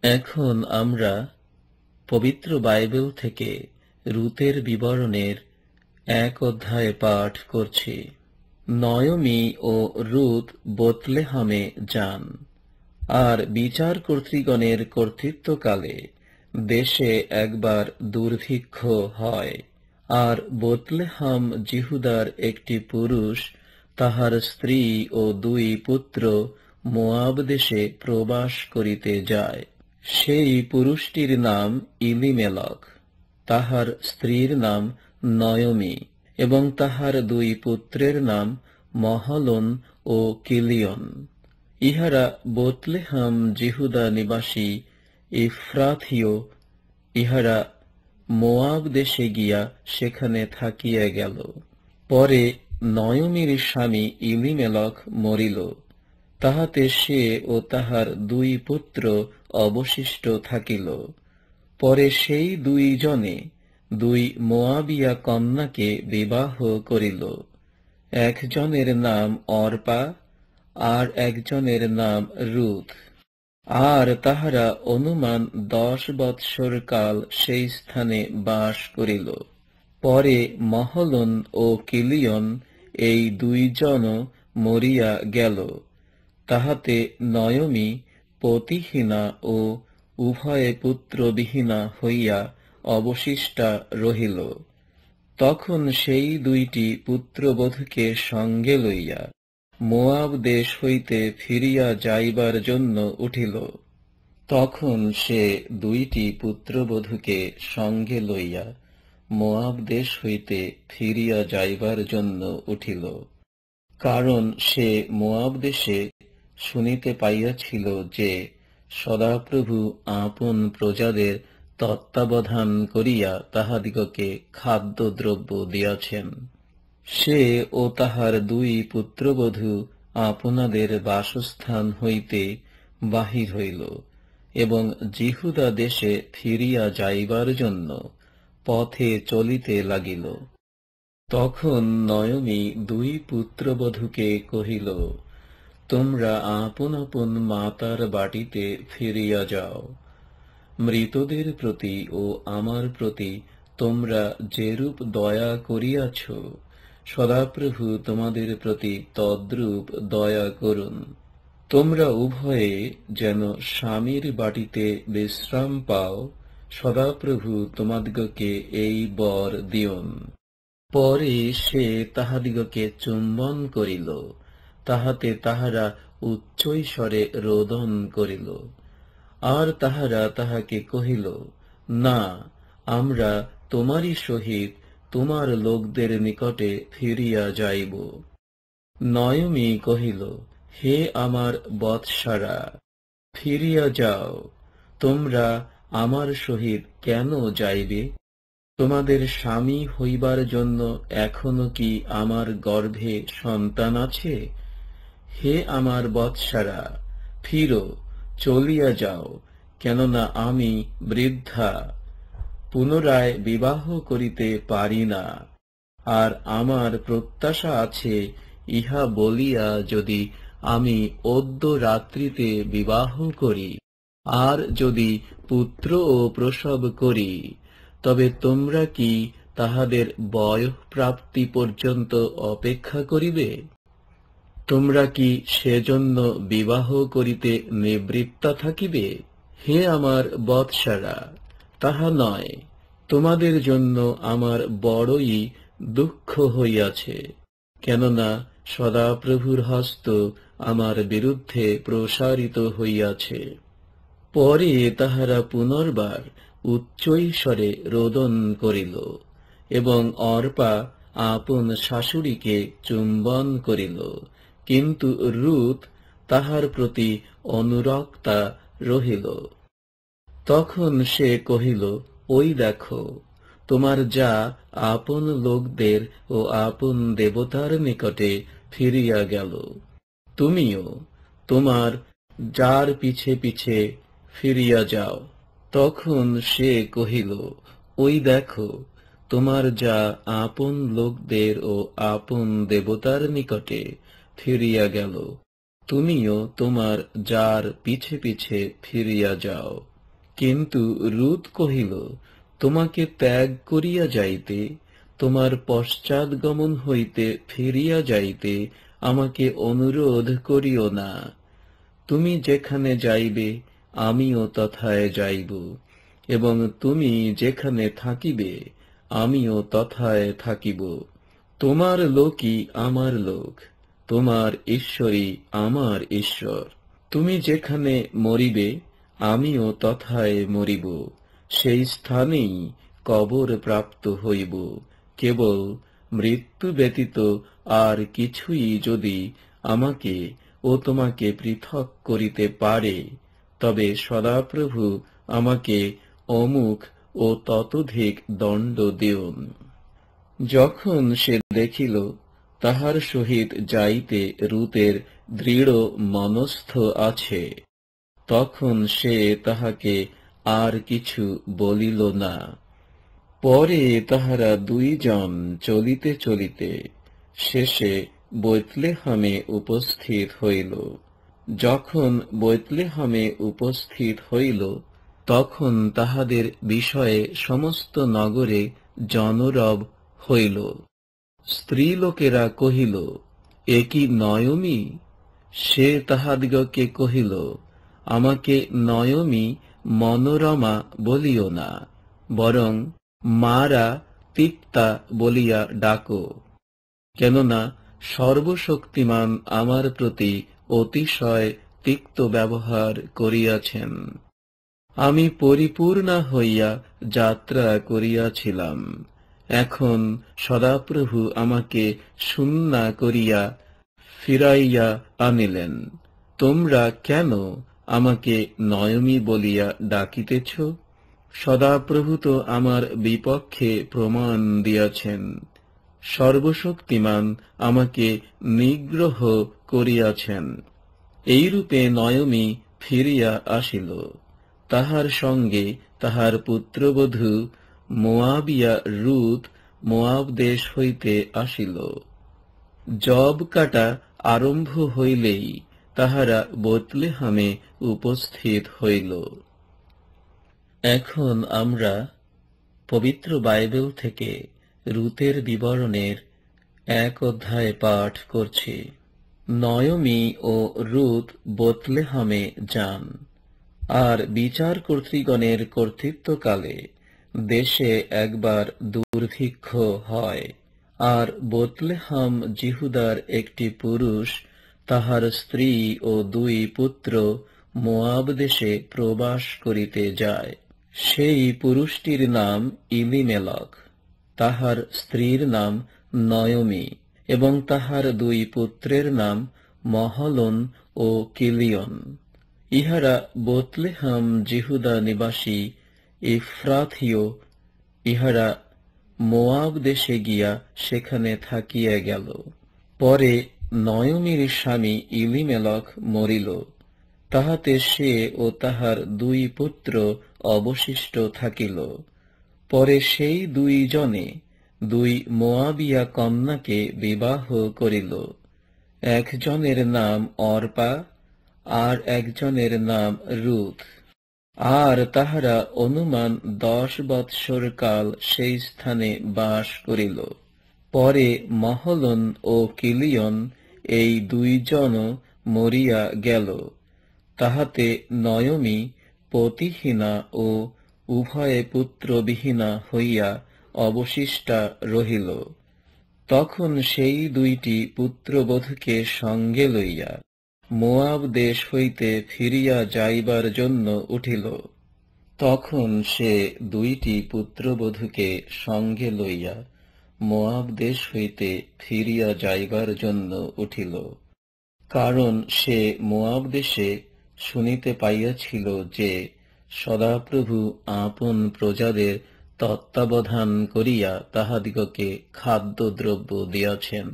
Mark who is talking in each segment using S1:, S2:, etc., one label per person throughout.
S1: এখন আমরা পবিত্র বাইবেল থেকে রূতের বিবরণের 1 অধ্যায় পাঠ করছি। নয়মি ও রূত বেথলেহেমে যান। আর বিচার কর্তৃগণের কর্তৃত্বকালে দেশে একবার দুর্ভিক্ষ হয়। আর বেথলেহেম যিহুদার একটি পুরুষ তাহার স্ত্রী ও 2 পুত্র মোয়াব দেশে প্রবাস করিতে যায়। সেই পুরুষটির নাম ইলিমেলক, তাহার স্ত্রীর নাম নয়মি, এবং তাহার 2 পুত্রের নাম মহলন ও কিলিয়ন। ইহারা বেথলেহেম যিহুদা নিবাসী ইফ্রাথীয়। ইহারা মোয়াব দেশে গিয়া সেখানে থাকিয়া গেল। পরে নয়মির স্বামী ইলিমেলক মরিল, তাহাতে সে ও তাহার 2 পুত্র অবশিষ্ট থাকিল। পরে সেই 2 জনে 2 মোয়াবিয়া কন্যাকে বিবাহ করিল। একজনের নাম অর্পা, আর একজনের নাম রূত। আর তাহারা অনুমান 10 বৎসর কাল সেই স্থানে বাস করিল। পরে মহলন ও কিলিয়ন এই 2 জন মরিয়া গেল, তাহাতে নয়মি পতিহীনা ও উভয়ে পুত্রবিহীনা হইয়া অবশিষ্টা রহিল। তখন সেই 2টি পুত্রবধূকে সঙ্গে লইয়া মোয়াব দেশ হইতে ফিরিয়া যাইবার জন্য উঠিল। তখন সে 2টি পুত্রবধূকে সঙ্গে লইয়া মোয়াব দেশ হইতে ফিরিয়া যাইবার জন্য উঠিল, কারণ সে মোয়াব দেশে শুনিতে পাইয়াছিল যে সদাপ্রভু আপন প্রজাদের তত্ত্বাবধান করিয়া তাহাদিগকে খাদ্যদ্রব্য দিয়াছেন। সে ও তাহার 2 পুত্রবধূ আপনাদের বাসস্থান হইতে বাহির হইল এবং যিহুদা দেশে ফিরিয়া যাইবার জন্য পথে চলিতে লাগিল। তখন নয়মি 2 পুত্রবধূকে কহিল, তোমরা আপন আপন মাতার বাটিতে ফিরিয়া যাও। মৃতদের প্রতি ও আমার প্রতি তোমরা যেরূপ দয়া করিয়াছ, সদাপ্রভু তোমাদের প্রতি তদ্রূপ দয়া করুন। তোমরা উভয়ে যেন স্বামীর বাটিতে বিশ্রাম পাও, সদাপ্রভু তোমাদিগকে এই বর দিউন। পরে সে তাহাদিগকে চুম্বন করিল, তাহাতে তাহারা উচ্চৈস্বরে রোদন করিল। আর তাহারা তাহাকে কহিল, না, আমরা তোমারই সহিত তোমার লোকদের নিকটে ফিরিয়া যাইব। নয়মি কহিল, হে আমার বৎসারা, ফিরিয়া যাও। তোমরা আমার সহিত কেন যাইবে? তোমাদের স্বামী হইবার জন্য এখনো কি আমার গর্ভে সন্তান আছে? হে আমার বৎসারা, ফিরো, চলিয়া যাও, কেননা আমি বৃদ্ধা, পুনরায় বিবাহ করিতে পারি না। আর আমার প্রত্যাশা আছে, ইহা বলিয়া যদি আমি অদ্য রাত্রিতে বিবাহ করি, আর যদি পুত্র ও প্রসব করি, তবে তোমরা কি তাহাদের বয়ঃপ্রাপ্তি পর্যন্ত অপেক্ষা করিবে? তোমরা কি সেজন্য বিবাহ করিতে নিবৃত্তা থাকিবে? হে আমার বৎসারা, তাহা নয়, তোমাদের জন্য আমার বড়ই দুঃখ হইয়াছে, কেননা সদাপ্রভুর হস্ত আমার বিরুদ্ধে প্রসারিত হইয়াছে। পরে তাহারা পুনর্বার উচ্চৈস্বরে রোদন করিল, এবং অর্পা আপন শাশুড়িকে চুম্বন করিল, কিন্তু রূত তাহার প্রতি অনুরক্তা রহিল। তখন সে কহিল, ওই দেখো, তোমার যা আপন লোকদের ও আপন দেবতার নিকটে ফিরিয়া গেল, তুমিও তোমার যার পিছে পিছে ফিরিয়া যাও। তখন সে কহিল, ওই দেখো, তোমার যা আপন লোকদের ও আপন দেবতার নিকটে ফিরিয়া গেল, তুমিও তোমার যার পিছে পিছে ফিরিয়া যাও। কিন্তু রুৎ কহিল, তোমাকে ত্যাগ করিয়া যাইতে, তোমার পশ্চাৎগমন হইতে ফিরিয়া যাইতে আমাকে অনুরোধ করিও না। তুমি যেখানে যাইবে আমিও তথায় যাইব, এবং তুমি যেখানে থাকিবে আমিও তথায় থাকিব। তোমার লোকই আমার লোক, তোমার ঈশ্বরই আমার ঈশ্বর। তুমি যেখানে মরিবে আমিও তথায় মরিব, সেই স্থানেই কবর প্রাপ্ত হইব। কেবল মৃত্যু ব্যতীত আর কিছুই যদি আমাকে ও তোমাকে পৃথক করিতে পারে, তবে সদাপ্রভু আমাকে অমুক ও ততোধিক দণ্ড দিউন। যখন সে দেখিল তাহার সহিত যাইতে রূতের দৃঢ় মনস্থ আছে, তখন সে তাহাকে আর কিছু বলিল না। পরে তাহারা দুইজন চলিতে চলিতে শেষে বৈতলেহামে উপস্থিত হইল। যখন বৈতলেহামে উপস্থিত হইল, তখন তাহাদের বিষয়ে সমস্ত নগরে জনরব হইল। স্ত্রীলোকেরা কহিল, এ কি নয়মি? সে তাহাদিগকে কহিল, আমাকে নয়মি মনোরমা বলিও না, বরং মারা তিক্তা বলিয়া ডাকো, কেননা সর্বশক্তিমান আমার প্রতি অতিশয় তিক্ত ব্যবহার করিয়াছেন। আমি পরিপূর্ণা হইয়া যাত্রা করিয়াছিলাম, এখন সদাপ্রভু আমাকে শূন্যা করিয়া ফিরাইয়া আনিলেন। তোমরা কেন আমাকে নয়মি বলিয়া ডাকিতেছ? সদাপ্রভু তো আমার বিপক্ষে প্রমাণ দিয়াছেন। সর্বশক্তিমান আমাকে নিগ্রহ করিয়াছেন। এইরূপে নয়মি ফিরিয়া আসিল। তাহার সঙ্গে তাহার পুত্রবধূ মোয়াবিয়া রূৎ মোয়াব দেশ হইতে আসিল। জব কাটা আরম্ভ হইলেই তাহারা বৈতলেহামে উপস্থিত হইল। এখন আমরা পবিত্র বাইবেল থেকে রূতের বিবরণের 1 অধ্যায় পাঠ করছি। নয়মি ও রূৎ বৈতলেহামে যান। আর বিচার কর্তৃগণের কর্তৃত্বকালে দেশে একবার দুর্ভিক্ষ হয়। আর বৈতলেহাম জিহুদার একটি পুরুষ তাহার স্ত্রী ও 2 পুত্র মোয়াব দেশে প্রবাস করিতে যায়। সেই পুরুষটির নাম ইলিমেলক, তাহার স্ত্রীর নাম নয়মি, এবং তাহার 2 পুত্রের নাম মহলন ও কিলিয়ন। ইহারা বৈতলেহাম জিহুদা নিবাসী ইফ্রাথীয়। ইহারা মোয়াব দেশে গিয়া সেখানে থাকিয়া গেল। পরে নয়মির স্বামী ইলিমেলক মরিল, তাহাতে সে ও তাহার 2 পুত্র অবশিষ্ট থাকিল। পরে সেই 2 জনে 2 মোয়াবিয়া কন্যাকে বিবাহ করিল। একজনের নাম অর্পা, আর একজনের নাম রূৎ। আর তাহারা অনুমান 10 বৎসর কাল সেই স্থানে বাস করিল। পরে মহলন ও কিলিয়ন এই 2 জন মরিয়া গেল। তাহাতে নয়মি পতিহীনা ও উভয়ে পুত্রবিহীনা হইয়া অবশিষ্টা রহিল। তখন সেই 2টি পুত্রবধূকে সঙ্গে লইয়া মোয়াব দেশ হইতে ফিরিয়া যাইবার জন্য উঠিল। তখন সে 2টি পুত্রবধূকে সঙ্গে লইয়া মোয়াব দেশ হইতে ফিরিয়া যাইবার জন্য উঠিল, কারণ সে মোয়াব দেশে শুনিতে পাইয়াছিল যে সদাপ্রভু আপন প্রজাদের তত্ত্বাবধান করিয়া তাহাদিগকে খাদ্যদ্রব্য দিয়াছেন।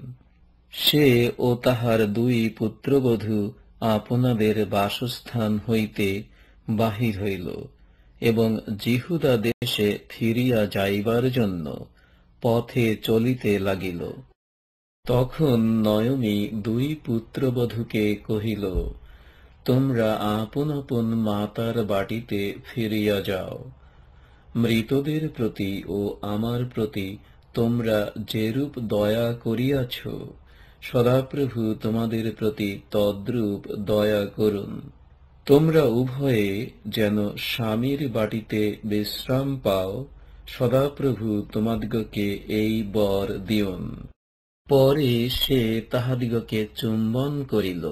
S1: সে ও তাহার 2 পুত্রবধূ আপনাদের বাসস্থান হইতে বাহির হইল এবং জিহুদা দেশে ফিরিয়া যাইবার জন্য পথে চলিতে লাগিল। তখন নয়মি 2 পুত্রবধূকে কহিল, তোমরা আপন আপন মাতার বাটিতে ফিরিয়া যাও। মৃতদের প্রতি ও আমার প্রতি তোমরা যেরূপ দয়া করিয়াছ, সদাপ্রভু তোমাদের প্রতি তদ্রূপ দয়া করুন। তোমরা উভয়ে যেন স্বামীর বাটিতে বিশ্রাম পাও, সদাপ্রভু তোমাদিগকে এই বর দিউন। পরে সে তাহাদিগকে চুম্বন করিল,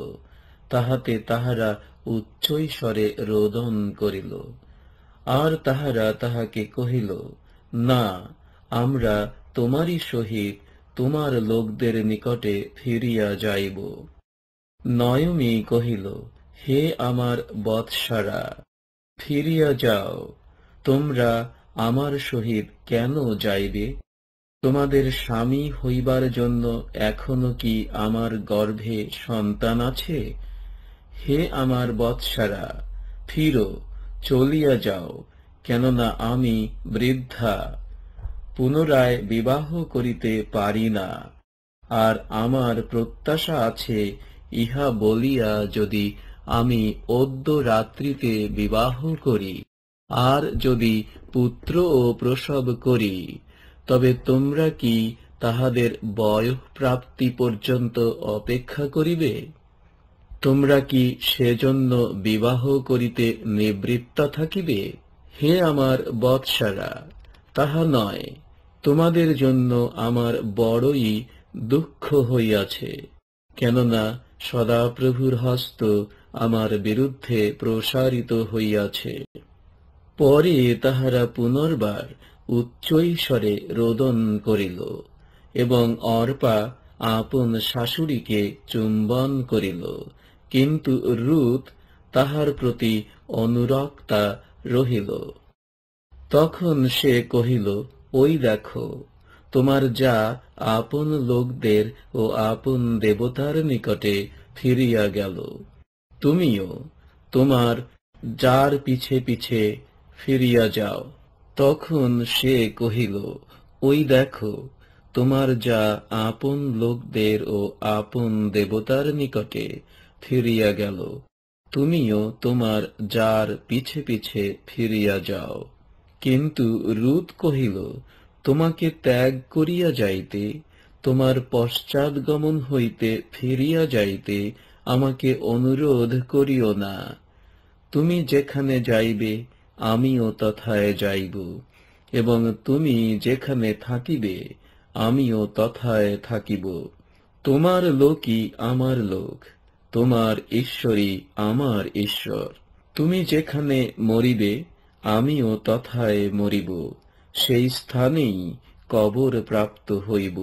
S1: তাহাতে তাহারা উচ্চৈঃস্বরে রোদন করিল। আর তাহারা তাহাকে কহিল, না, আমরা তোমারই সহিত তোমার লোকদের নিকটে ফিরিয়া যাইব। নয়মি কহিল, হে আমার বৎসারা, ফিরিয়া যাও। তোমরা আমার সহিত কেন যাইবে? তোমাদের স্বামী হইবার জন্য এখনো কি আমার গর্ভে সন্তান আছে? হে আমার বৎসারা, ফিরো, চলিয়া যাও, কেননা আমি বৃদ্ধা, পুনরায় বিবাহ করিতে পারি না। আর আমার প্রত্যাশা আছে, ইহা বলিয়া যদি আমি অদ্য রাত্রিতে বিবাহ করি, আর যদি পুত্র ও প্রসব করি, তবে তোমরা কি তাহাদের বয়ঃপ্রাপ্তি পর্যন্ত অপেক্ষা করিবে? তোমরা কি সেজন্য বিবাহ করিতে নিবৃত্ত থাকিবে? হে আমার বৎসারা, তাহা নয়, তোমাদের জন্য আমার বড়ই দুঃখ হইয়াছে, কেননা সদাপ্রভুর হস্ত আমার বিরুদ্ধে প্রসারিত হইয়াছে। পরে তাহারা পুনর্বার উচ্চৈঃস্বরে রোদন করিল, এবং অর্পা আপন শাশুড়িকে চুম্বন করিল, কিন্তু রূৎ তাহার প্রতি অনুরক্তা রহিল। তখন সে কহিল, ওই দেখো, তোমার যা আপন লোকদের ও আপন দেবতার নিকটে ফিরিয়া গেল, তুমিও তোমার যার পিছে পিছে ফিরিয়া যাও। তখন সে কহিল, ওই দেখো, তোমার যা আপন লোকদের ও আপন দেবতার নিকটে ফিরিয়া গেল, তুমিও তোমার যার পিছে পিছে ফিরিয়া যাও। কিন্তু রূৎ কহিল, তোমাকে ত্যাগ করিয়া যাইতে, তোমার পশ্চাৎগমন হইতে ফিরিয়া যাইতে আমাকে অনুরোধ করিও না। তুমি যেখানে যাইবে, আমিও তথায় যাইব, এবং তুমি যেখানে থাকিবে, আমিও তথায় থাকিব। তোমার লোকই আমার লোক, তোমার ঈশ্বরই আমার ঈশ্বর। তুমি যেখানে মরিবে, আমিও তথায় মরিব, সেই স্থানেই কবর প্রাপ্ত হইব।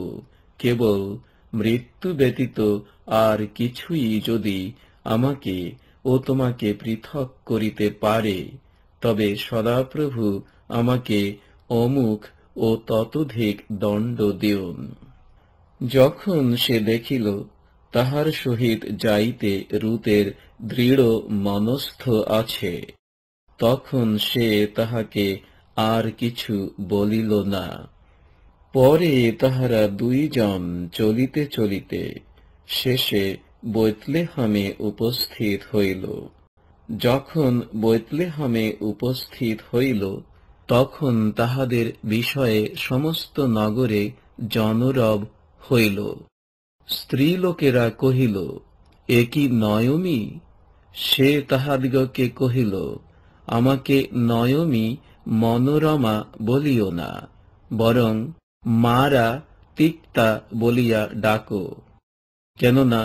S1: কেবল মৃত্যু ব্যতীত আর কিছুই যদি আমাকে ও তোমাকে পৃথক করিতে পারে, তবে সদাপ্রভু আমাকে অমুক ও ততোধিক দণ্ড দিউন। যখন সে দেখিল তাহার সহিত যাইতে রূতের দৃঢ় মনস্থ আছে, তখন সে তাহাকে আর কিছু বলিল না। পরে তাহারা দুইজন চলিতে চলিতে শেষে বৈতলেহমে উপস্থিত হইল। যখন বৈতলেহমে উপস্থিত হইল, তখন তাহাদের বিষয়ে সমস্ত নগরে জনরব হইল। স্ত্রীলোকেরা কহিল, এ কি নয়মি? সে তাহাদিগকে কহিল, আমাকে নয়মি মনোরমা বলিও না, বরং মারা তিক্তা বলিয়া ডাকো, কেননা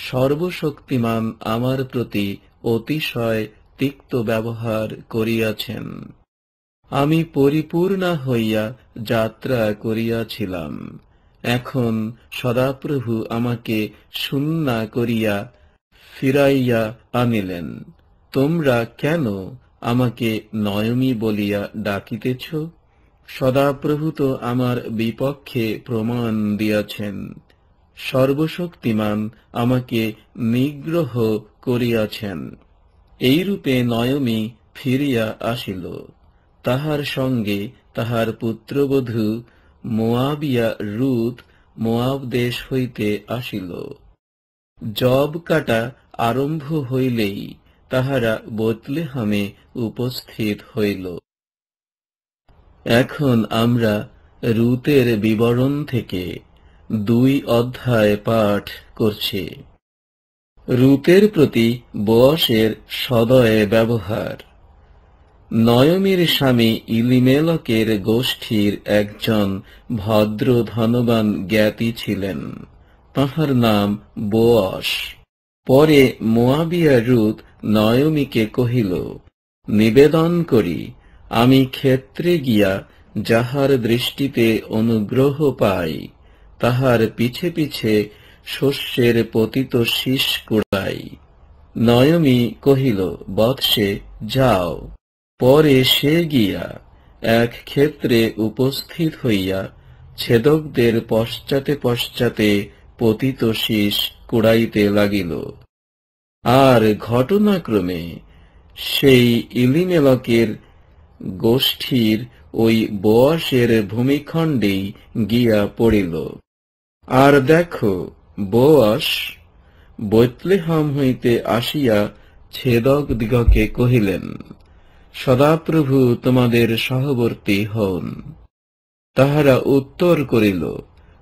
S1: সর্বশক্তিমান আমার প্রতি অতিশয় তিক্ত ব্যবহার করিয়াছেন। আমি পরিপূর্ণা হইয়া যাত্রা করিয়াছিলাম, এখন সদাপ্রভু আমাকে শূন্যা করিয়া ফিরাইয়া আনিলেন। তোমরা কেন আমাকে নয়মি বলিয়া ডাকিতেছ? সদাপ্রভু তো আমার বিপক্ষে প্রমাণ দিয়াছেন, সর্বশক্তিমান আমাকে নিগ্রহ করিয়াছেন। এইরূপে নয়মি ফিরিয়া আসিল। তাহার সঙ্গে তাহার পুত্রবধূ মোয়াবিয়া রূৎ মোয়াব দেশ হইতে আসিল। জব কাটা আরম্ভ হইলেই তাহারা বেতলেহেমে উপস্থিত হইল। এখন আমরা রূতের বিবরণ থেকে 2 অধ্যায় পাঠ করছি। রূতের প্রতি বোয়াসের সদয় ব্যবহার। নয়মির স্বামী ইলিমেলকের গোষ্ঠীর একজন ভদ্র ধনবান জ্ঞাতি ছিলেন, তাঁহার নাম বোয়াস। পরে মোয়াবিয়া রূত নয়মিকে কহিল, নিবেদন করি, আমি ক্ষেত্রে গিয়া যাহার দৃষ্টিতে অনুগ্রহ পাই, তাহার পিছে পিছে শস্যের পতিত শীষ কুড়াই। নয়মি কহিল, বৎসে, যাও। পরে সে গিয়া এক ক্ষেত্রে উপস্থিত হইয়া ছেদকদের পশ্চাতে পশ্চাতে পতিত শীষ কুড়াইতে লাগিল। আর ঘটনাক্রমে সেই ইলিমেলকের গোষ্ঠীর ওই বোয়াসের ভূমিখণ্ডেই গিয়া পড়িল। আর দেখো, বোয়াস বেতলেহেম হইতে আসিয়া ছেদকদিগকে কহিলেন, সদাপ্রভু তোমাদের সহবর্তী হন। তাহারা উত্তর করিল,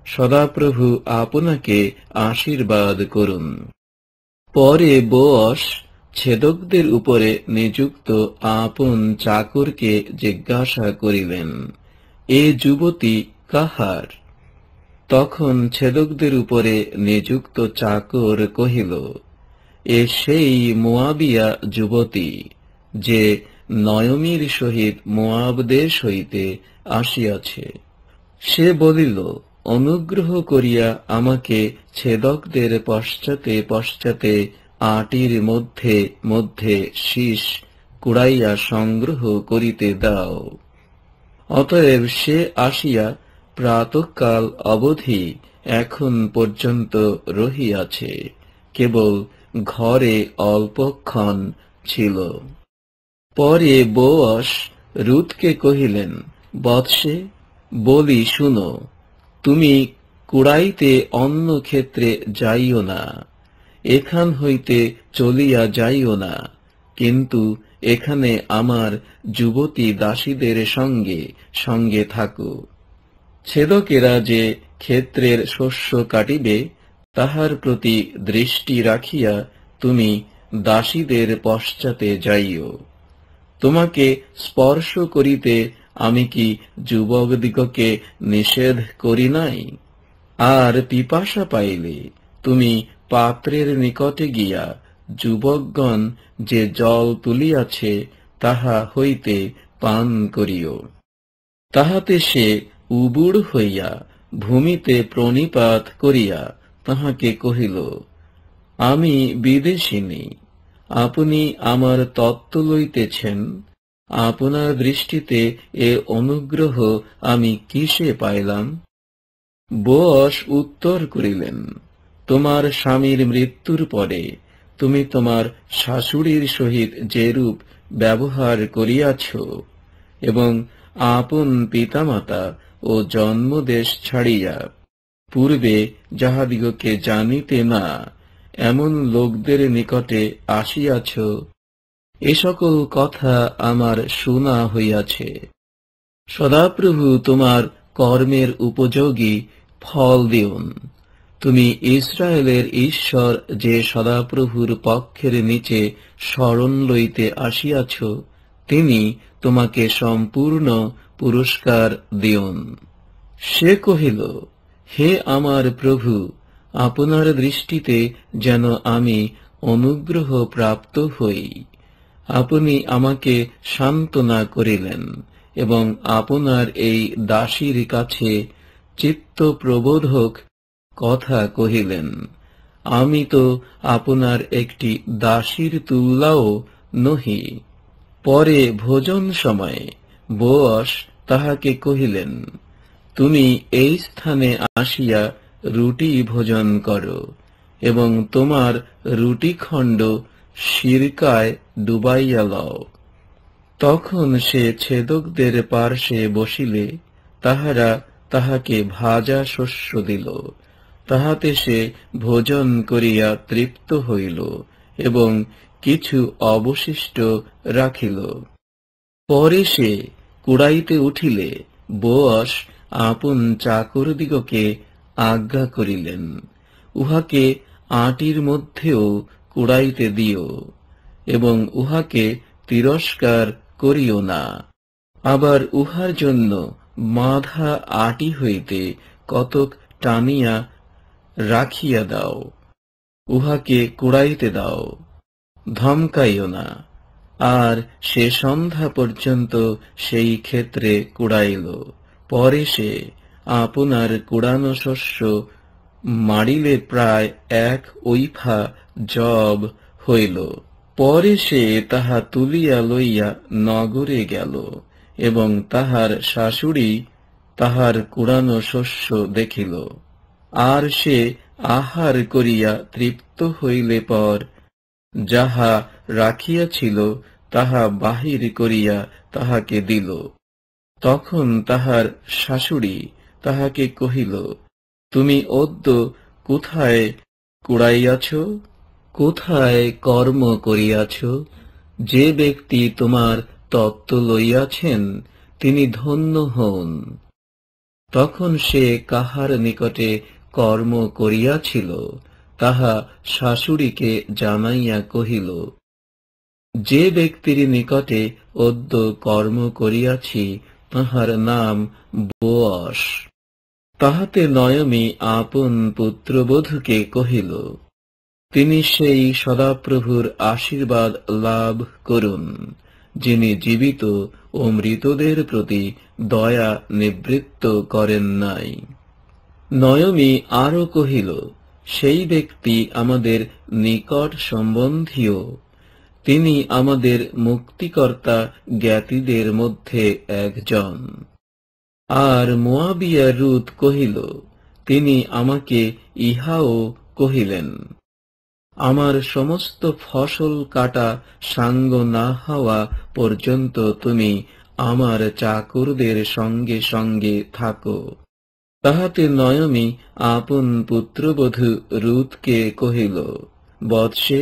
S1: সদাপ্রভু আপনাকে আশীর্বাদ করুন। পরে বোয়াস ছেদকদের উপরে নিযুক্ত আপন চাকরকে জিজ্ঞাসা করিলেন, এ যুবতী কাহার? তখন ছেদকদের উপরে নিযুক্ত চাকর কহিল, এ সেই মোয়াবিয়া যুবতী, যে নয়মির সহিত মোয়াব দেশ হইতে আসিয়াছে। সে বলিল, অনুগ্রহ করিয়া আমাকে ছেদকদের পশ্চাতে পশ্চাতে আটির মধ্যে মধ্যে শীষ কুড়াইয়া সংগ্রহ করিতে দাও। অতএব সে আসিয়া প্রাতঃকাল অবধি এখন পর্যন্ত রহিয়াছে, কেবল ঘরে অল্পক্ষণ ছিল। পরে বোয়াস রূতকে কহিলেন, বৎসে, বলি শুনো, তুমি কুড়াইতে অন্য ক্ষেত্রে যাইও না, এখান হইতে চলিয়া যাইও না, কিন্তু এখানে আমার যুবতী দাসীদের সঙ্গে সঙ্গে থাকো। ছেদকেরা যে ক্ষেত্রের শস্য কাটিবে, তাহার প্রতি দৃষ্টি রাখিয়া তুমি দাসীদের পশ্চাতে যাইও। তোমাকে স্পর্শ করিতে আমি কি যুবকদিগকে নিষেধ করি নাই? আর পিপাসা পাইলে তুমি পাত্রের নিকটে গিয়া যুবকগণ যে জল তুলিয়াছে তাহা হইতে পান করিও। তাহাতে সে উবুড় হইয়া ভূমিতে প্রণিপাত করিয়া তাহাকে কহিল, আমি বিদেশিনী, আপনি আমার তত্ত্ব লইতেছেন, আপনার দৃষ্টিতে এ অনুগ্রহ আমি কিসে পাইলাম? বোয়াস উত্তর করিলেন, তোমার স্বামীর মৃত্যুর পরে তুমি তোমার শাশুড়ির সহিত যেরূপ ব্যবহার করিয়াছ, এবং আপন পিতামাতা ও জন্মদেশ ছাড়িয়া পূর্বে যাহাদিগকে জানিতে না এমন লোকদের নিকটে আসিয়াছ, এ সকল কথা আমার শোনা হইয়াছে। সদাপ্রভু তোমার কর্মের উপযোগী ফল দিউন। তুমি ইস্রায়েলের ঈশ্বর যে সদাপ্রভুর পক্ষের নিচে শরণ লইতে আসিয়াছ, তিনি তোমাকে সম্পূর্ণ পুরস্কার দিউন। সে কহিল, হে আমার প্রভু, আপনার দৃষ্টিতে যেন আমি অনুগ্রহ প্রাপ্ত হই। আপনি আমাকে সান্ত্বনা করিলেন এবং আপনার এই দাসীর কাছে চিত্ত প্রবোধক কথা কহিলেন। আমি তো আপনার একটি দাসীর তুল্যাও নহি। পরে ভোজন সময়ে বোয়াস তাহাকে কহিলেন, তুমি এই স্থানে আসিয়া রুটি ভোজন করো এবং তোমার রুটিখণ্ড সিরকায় ডুবাইয়া লও। তখন সে ছেদকদের পার্শ্বে বসিলে তাহারা তাহাকে ভাজা শস্য দিল। তাহাতে সে ভোজন করিয়া তৃপ্ত হইল এবং কিছু অবশিষ্ট রাখিল। পরে সে কুড়াইতে উঠিলে বোয়াস আপন চাকরদিগকে আজ্ঞা করিলেন, উহাকে আঁটির মধ্যেও কুড়াইতে দিও, এবং উহাকে তিরস্কার করিও না। আবার উহার জন্য মাধা আটি হইতে কতক টানিয়া রাখিয়া দাও, উহাকে কুড়াইতে দাও, ধমকাইও না। আর সে সন্ধ্যা পর্যন্ত সেই ক্ষেত্রে কুড়াইল। পরে সে আপনার কুড়ানো শস্য মাড়িলে প্রায় 1 ওইফা যব হইল। পরে সে তাহা তুলিয়া লইয়া নগরে গেল, এবং তাহার শাশুড়ি তাহার কুড়ানো শস্য দেখিল। আর সে আহার করিয়া তৃপ্ত হইলে পর যাহা রাখিয়াছিল তাহা বাহির করিয়া তাহাকে দিল। তখন তাহার শাশুড়ি তাহাকে কহিল, তুমি অদ্য কোথায় কুড়াইয়াছ, কোথায় কর্ম করিয়াছ? যে ব্যক্তি তোমার তত্ত্ব লইয়াছেন তিনি ধন্য হন। তখন সে কাহার নিকটে কর্ম করিয়াছিল তাহা শাশুড়িকে জানাইয়া কহিল, যে ব্যক্তির নিকটে অদ্য কর্ম করিয়াছি তাহার নাম বোয়াস। তাহাতে নয়মি আপন পুত্রবধূকে কহিল, তিনি সেই সদাপ্রভুর আশীর্বাদ লাভ করুন, যিনি জীবিত ও মৃতদের প্রতি দয়া নিবৃত্ত করেন নাই। নয়মি আরো কহিল, সেই ব্যক্তি আমাদের নিকট সম্বন্ধীয়, তিনি আমাদের মুক্তিকর্তা জ্ঞাতিদের মধ্যে একজন। আর মোয়াবিয়া রুত কহিল, তিনি আমাকে ইহাও কহিলেন, আমার সমস্ত ফসল কাটা সাঙ্গ না হওয়া পর্যন্ত তুমি আমার চাকরদের সঙ্গে সঙ্গে থাকো। তাহাতে নয়মি আপন পুত্রবধূ রুতকে কহিল, বৎসে,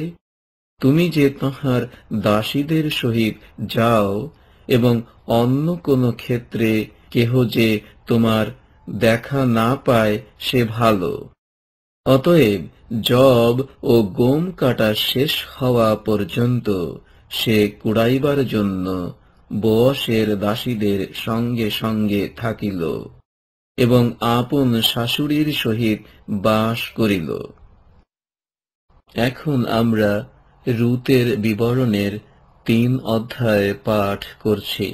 S1: তুমি যে তাহার দাসীদের সহিত যাও, এবং অন্য কোন ক্ষেত্রে কেহ যে তোমার দেখা না পায় সে ভালো। অতএব যব ও গম কাটা শেষ হওয়া পর্যন্ত সে কুড়াইবার জন্য বোয়াসের দাসীদের সঙ্গে সঙ্গে থাকিল, এবং আপন শাশুড়ির সহিত বাস করিল। এখন আমরা রুতের বিবরণের 3 অধ্যায় পাঠ করছি।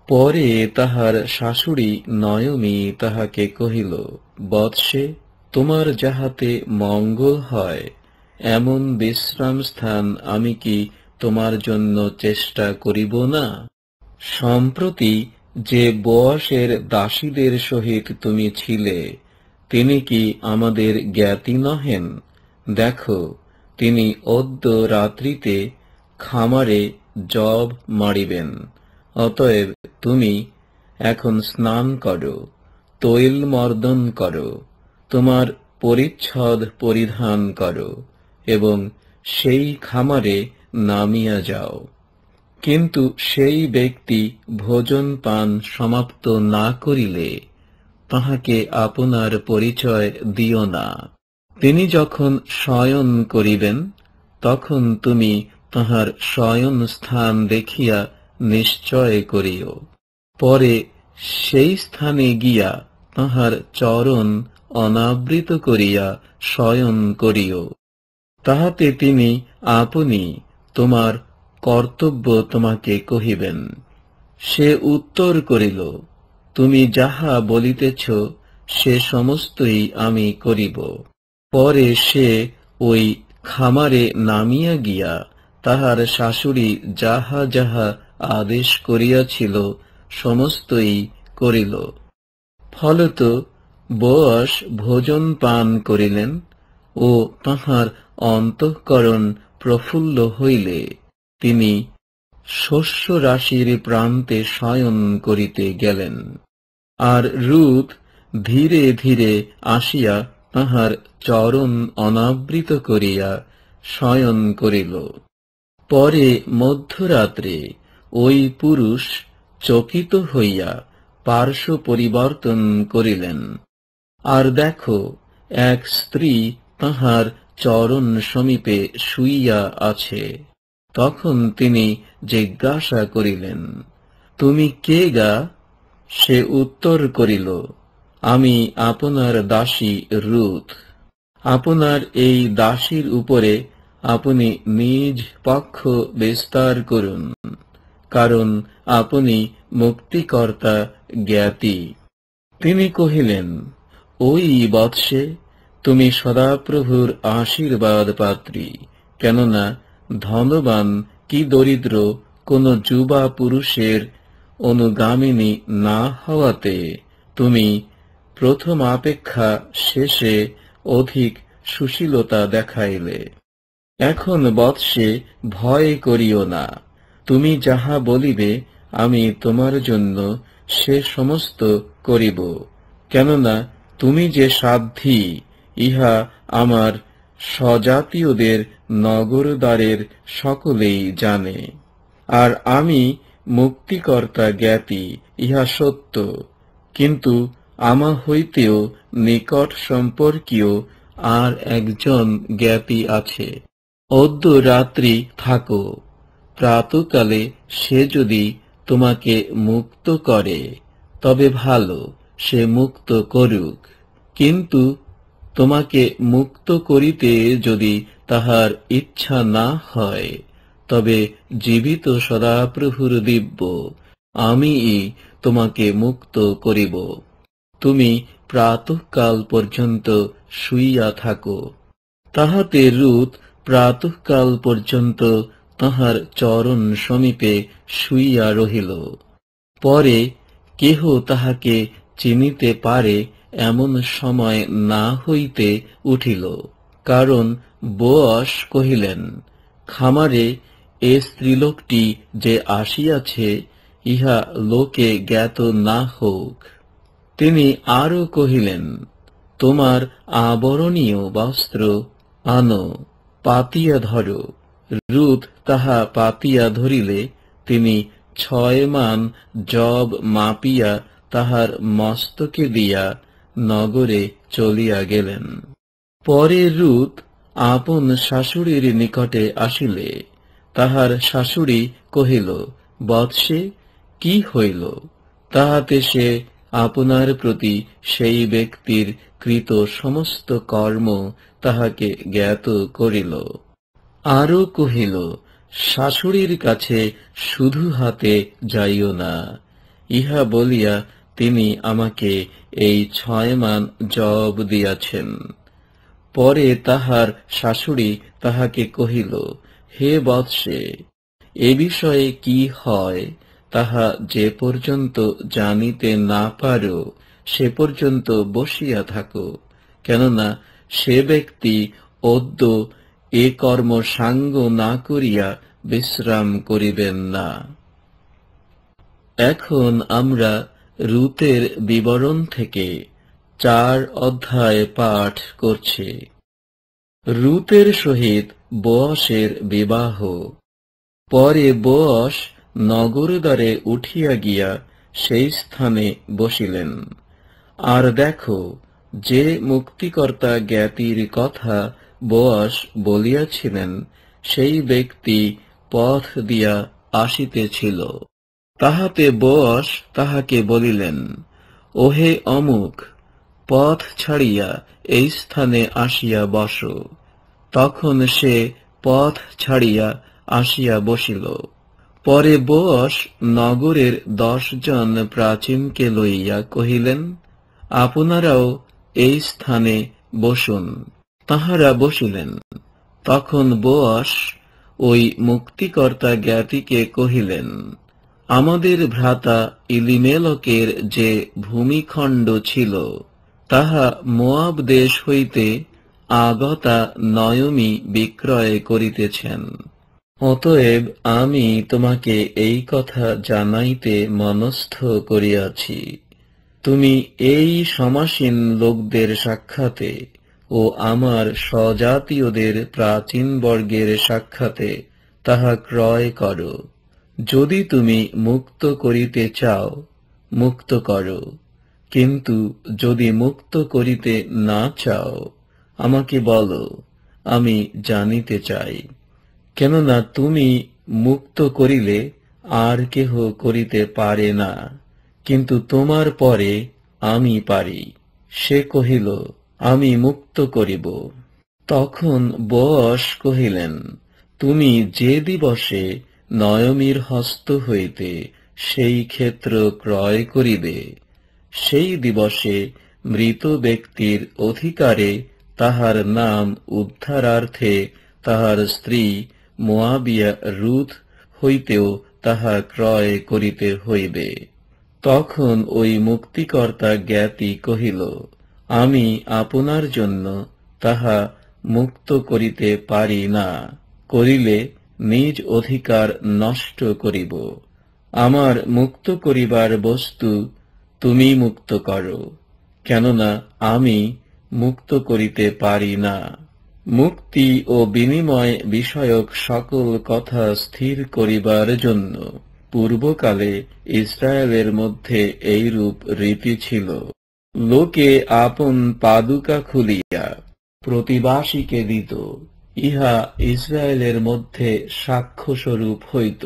S1: পরে তাহার শাশুড়ি নয়মি তাহাকে কহিল, বৎসে, তোমার যাহাতে মঙ্গল হয় এমন বিশ্রাম স্থান আমি কি তোমার জন্য চেষ্টা করিব না? সম্প্রতি যে বোয়াসের দাসীদের সহিত তুমি ছিলে, তিনি কি আমাদের জ্ঞাতি নহেন? দেখো, তিনি অদ্য রাত্রিতে খামারে যব মারিবেন। অতএব তুমি এখন স্নান করো, তৈল মর্দন করো, তোমার পরিচ্ছদ পরিধান করো, এবং সেই খামারে নামিয়া যাও। কিন্তু সেই ব্যক্তি ভোজন পান সমাপ্ত না করিলে তাহাকে আপনার পরিচয় দিও না। তিনি যখন শয়ন করিবেন তখন তুমি তাহার শয়ন স্থান দেখিয়া নিশ্চয় করিও। পরে সেই স্থানে গিয়া তাহার চরণ অনাবৃত করিয়া শয়ন করিও। তাহাতে তিনি আপনি তোমার কর্তব্য তোমাকে কহিবেন। সে উত্তর করিল, তুমি যাহা বলিতেছ সে সমস্তই আমি করিব। পরে সে ওই খামারে নামিয়া গিয়া তাহার শাশুড়ি যাহা যাহা আদেশ করিয়াছিল সমস্তই করিল। ফলত বোয়াস ভোজন পান করিলেন ও তাহার অন্তঃকরণ প্রফুল্ল হইলে তিনি শস্য রাশির প্রান্তে শয়ন করিতে গেলেন। আর রুত ধীরে ধীরে আসিয়া তাহার চরণ অনাবৃত করিয়া শয়ন করিল। পরে মধ্যরাত্রে ওই পুরুষ চকিত হইয়া পার্শ্ব পরিবর্তন করিলেন, আর দেখো এক স্ত্রী তাহার চরণ সমীপে শুইয়া আছে। তখন তিনি জিজ্ঞাসা করিলেন, তুমি কে গা? সে উত্তর করিল, আমি আপনার দাসী রুথ। আপনার এই দাসীর উপরে আপনি নিজ পক্ষ বিস্তার করুন, কারণ আপনি মুক্তিকর্তা জ্ঞাতি। তিনি কহিলেন, ওই বৎসে, তুমি সদাপ্রভুর আশীর্বাদ পাত্রী, কেননা ধনবান কি দরিদ্র কোন যুবা পুরুষের অনুগামিনী না হওয়াতে তুমি প্রথমাপেক্ষা শেষে অধিক সুশীলতা দেখাইলে। এখন বৎসে ভয় করিও না, তুমি যাহা বলিবে আমি তোমার জন্য সে সমস্ত করিব, কেননা তুমি যে সাধ্যী ইহা আমার স্বজাতীয়দের নগরদ্বারের সকলেই জানে। আর আমি মুক্তিকর্তা জ্ঞাতি ইহা সত্য, কিন্তু আমা হইতেও নিকট সম্পর্কীয় আর একজন জ্ঞাতি আছে। অদ্য রাত্রি থাকো, প্রাতঃকালে সে যদি তোমাকে মুক্ত করে তবে ভালো, সে মুক্ত করুক। কিন্তু তোমাকে মুক্ত করিতে যদি তাহার ইচ্ছা না হয়, তবে জীবিত সদাপ্রভুর দিব্য আমিই তোমাকে মুক্ত করিব। তুমি প্রাতঃকাল পর্যন্ত শুইয়া থাকো। তাহাতে রুথ প্রাতঃকাল পর্যন্ত তাহার চরণ সমীপে শুইয়া রহিল। পরে কেহ তাহাকে চিনিতে পারে এমন সময় না হইতে উঠিল, কারণ বোয়াস কহিলেন, খামারে এ স্ত্রীলোকটি যে আসিয়াছে ইহা লোকে জ্ঞাত না হোক। তিনি আরো কহিলেন, তোমার আবরণীয় বস্ত্র আনো, পাতিয়া ধরো। রুথ তাহা পাতিয়া ধরিলে তিনি 6 মান যব মাপিয়া তাহার মস্তকে দিয়া নগরে চলিয়া গেলেন। পরে রুথ আপন শাশুড়ির নিকটে আসিলে তাহার শাশুড়ি কহিল, বৎসে, কি হইল? তাহাতে সে আপনার প্রতি সেই ব্যক্তির কৃত সমস্ত কর্ম তাহাকে জ্ঞাত করিল। আরো কহিল, শাশুড়ির কাছে শুধু হাতে যাইও না। ইহা বলিয়া তিনি আমাকে এই 6 মান যব দিয়াছেন। পরে তাহার শাশুড়ি তাহাকে কহিল, হে বৎসে, এ বিষয়ে কি হয় তাহা যে পর্যন্ত জানিতে না পারো সে পর্যন্ত বসিয়া থাকো, কেননা সে ব্যক্তি অদ্য এ কর্ম সাঙ্গ না করিয়া বিশ্রাম করিবেন না। এখন আমরা রুতের বিবরণ থেকে 4 অধ্যায় পাঠ করছি। রুতের সহিত বোয়াসের বিবাহ। পরে বোয়াস নগরদ্বারে উঠিয়া গিয়া সেই স্থানে বসিলেন। আর দেখো, যে মুক্তিকর্তা জ্ঞাতির কথা বোয়াস বলিয়াছিলেন সেই ব্যক্তি পথ দিয়া আসিতেছিল। তাহাতে বোয়াস তাহাকে বলিলেন, ওহে অমুক, পথ ছাড়িয়া এই স্থানে আসিয়া বস। তখন সে পথ ছাড়িয়া আসিয়া বসিল। পরে বোয়াস নগরের 10 জন প্রাচীনকে লইয়া কহিলেন, আপনারাও এই স্থানে বসুন। তাহারা বসিলেন। তখন বোয়াস ওই মুক্তিকর্তা জ্ঞাতিকে কহিলেন, আমাদের ভ্রাতা ইলিমেলকের যে ভূমিখণ্ড ছিল তাহা মোয়াব দেশ হইতে আগতা নয়মি বিক্রয় করিতেছেন। অতএব আমি তোমাকে এই কথা জানাইতে মনস্থ করিয়াছি। তুমি এই সমাসীন লোকদের সাক্ষাতে ও আমার স্বজাতীয়দের প্রাচীন বর্গের সাক্ষাতে তাহা ক্রয় করো। যদি তুমি মুক্ত করিতে চাও, মুক্ত করো, কিন্তু যদি মুক্ত করিতে না চাও, আমাকে বলো, আমি জানিতে চাই। কেননা তুমি মুক্ত করিলে আর কেহ করিতে পারে না, কিন্তু তোমার পরে আমি পারি। সে কহিল, আমি মুক্ত করিব। তখন বোআজ কহিলেন, তুমি যে দিবসে নয়মীর হস্ত হইতে সেই ক্ষেত্র ক্রয় করিবে, সেই দিবসে মৃত ব্যক্তির অধিকারে তাহার নাম উদ্ধারার্থে তাহার স্ত্রী মোয়াবিয়া রুথ হইতেও তাহা ক্রয় করিতে হইবে। তখন ওই মুক্তিকর্তা জ্ঞাতি কহিল, আমি আপনার জন্য তাহা মুক্ত করিতে পারি না, করিলে নিজ অধিকার নষ্ট করিব। আমার মুক্ত করিবার বস্তু তুমি মুক্ত করো, কেননা আমি মুক্ত করিতে পারি না। মুক্তি ও বিনিময় বিষয়ক সকল কথা স্থির করিবার জন্য পূর্বকালে ইসরায়েলের মধ্যে এইরূপ রীতি ছিল। লোকে আপন পাদুকা খুলিয়া প্রতিবাসীকে দিত, ইহা ইসরায়েলের মধ্যে সাক্ষ্যস্বরূপ হইত।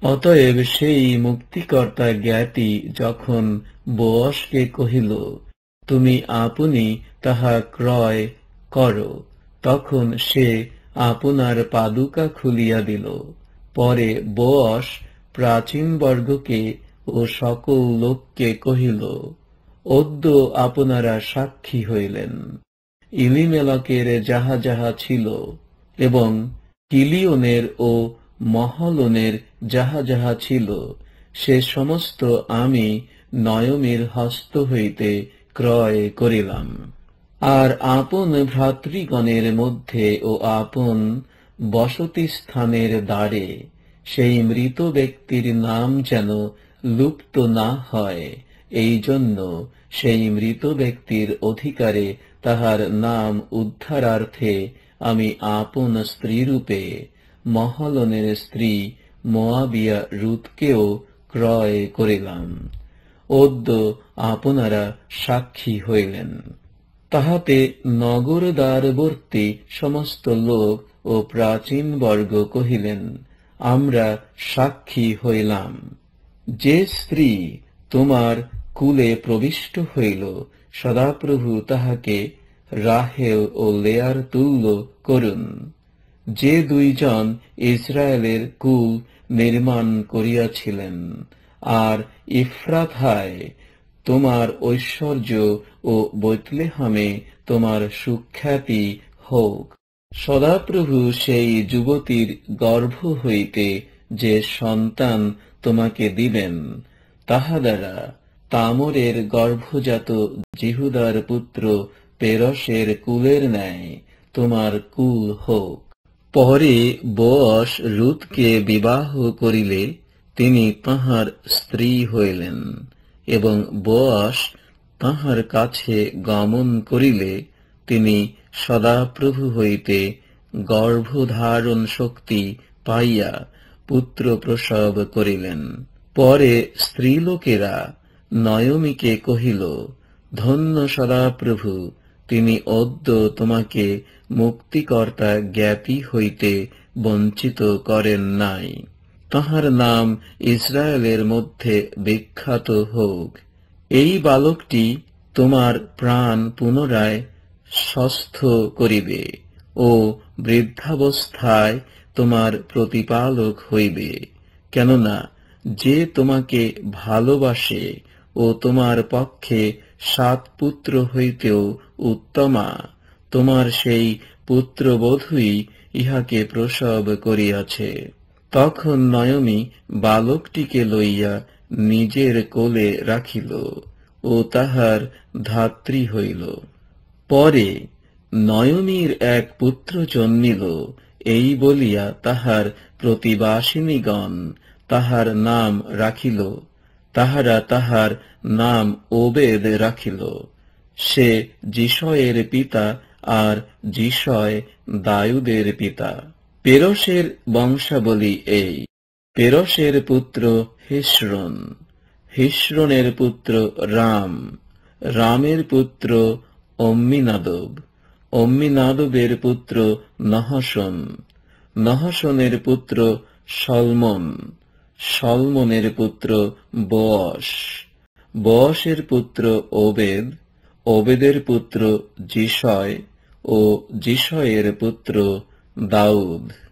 S1: অতএব সেই মুক্তিকর্তা জ্ঞাতি যখন বোআজকে কহিল, তুমি আপনি তাহা ক্রয় করো, তখন সে আপনার পাদুকা খুলিয়া দিল। পরে বোআজ প্রাচীনবর্গকে ও সকল লোককে কহিল, অদ্য আপনারা সাক্ষী হইলেন। ইলিমেলকের যাহা যাহা ছিল এবং কিলিয়নের ও মহলনের যাহা যাহা ছিল, সে সমস্ত আমি নয়মীর হস্ত হইতে ক্রয় করিলাম। আর আপন ভ্রাতৃগণের মধ্যে ও আপন বসতি স্থানের দ্বারে সেই মৃত ব্যক্তির নাম যেন লুপ্ত না হয়, এই জন্য সেই মৃত ব্যক্তির অধিকারে তাহার নাম উদ্ধারার্থে আমি আপন স্ত্রীরূপে মহলনের স্ত্রী মোয়াবিয়া রুথকেও ক্রয় করিলাম। অদ্য আপনারা সাক্ষী হইলেন। তাহাতে নগরদ্বারবর্তী সমস্ত লোক ও প্রাচীনবর্গ কহিলেন, আমরা সাক্ষী হইলাম। যে স্ত্রী তোমার কুলে প্রবিষ্ট হইল, সদাপ্রভু তাহাকে রাহেল ও লেয়ার তুল্য করুন। যে দুইজন ইসরায়েলের কুল নির্মাণ করিয়াছিলেন, আর ইফ্রাথায় তোমার ঐশ্বর্য ও বেতলেহেমে তোমার সুখ্যাতি হোক। সদাপ্রভু সেই যুবতীর গর্ভ হইতে যে সন্তান তোমাকে দিবেন, তাহা দ্বারা তামরের গর্ভজাত জিহুদার পুত্র পেরসের কুলের ন্যায় তোমার কুল হোক। পরে বোআজ রুথকে বিবাহ করিলে তিনি তাঁহার স্ত্রী হইলেন, এবং বোআজ তাঁহার কাছে গমন করিলে তিনি সদাপ্রভু হইতে গর্ভধারণ শক্তি পাইয়া পুত্র প্রসব করিলেন। পরে স্ত্রীলোকেরা নয়মীকে কহিল, ধন্য সদাপ্রভু, তিনি অদ্য তোমাকে মুক্তিকর্তা জ্ঞাতি হইতে বঞ্চিত করেন নাই। তাহার নাম ইসরায়েলের মধ্যে বিখ্যাত হোক। এই বালকটি তোমার প্রাণ পুনরায় সুস্থ করিবে ও বৃদ্ধাবস্থায় তোমার প্রতিপালক হইবে। কেননা যে তোমাকে ভালোবাসে ও তোমার পক্ষে 7 পুত্র হইতেও উত্তমা, তোমার সেই পুত্রবধূই ইহাকে প্রসব করিয়াছে। তখন নয়মী বালকটিকে লইয়া নিজের কোলে রাখিল ও তাহার ধাত্রী হইল। পরে নয়মীর এক পুত্র জন্মিল, এই বলিয়া তাহার প্রতিবাসিনীগণ তাহার নাম রাখিল। তাহারা তাহার নাম ওবেদ রাখিল। সে যিশয়ের পিতা, আর যিশয় দায়ুদের পিতা। পেরসের বংশাবলী এই। পেরসের পুত্র হিস্রোন, হিস্রোনের পুত্র রাম, রামের পুত্র অম্মিনাদব, অম্মিনাদবের পুত্র নহশন, নহশনের পুত্র সলমন, সলমনের পুত্র বশ, বশের পুত্র ওবেদ, ওবেদের পুত্র যিশয় ও যিশয়ের পুত্র দাউদ।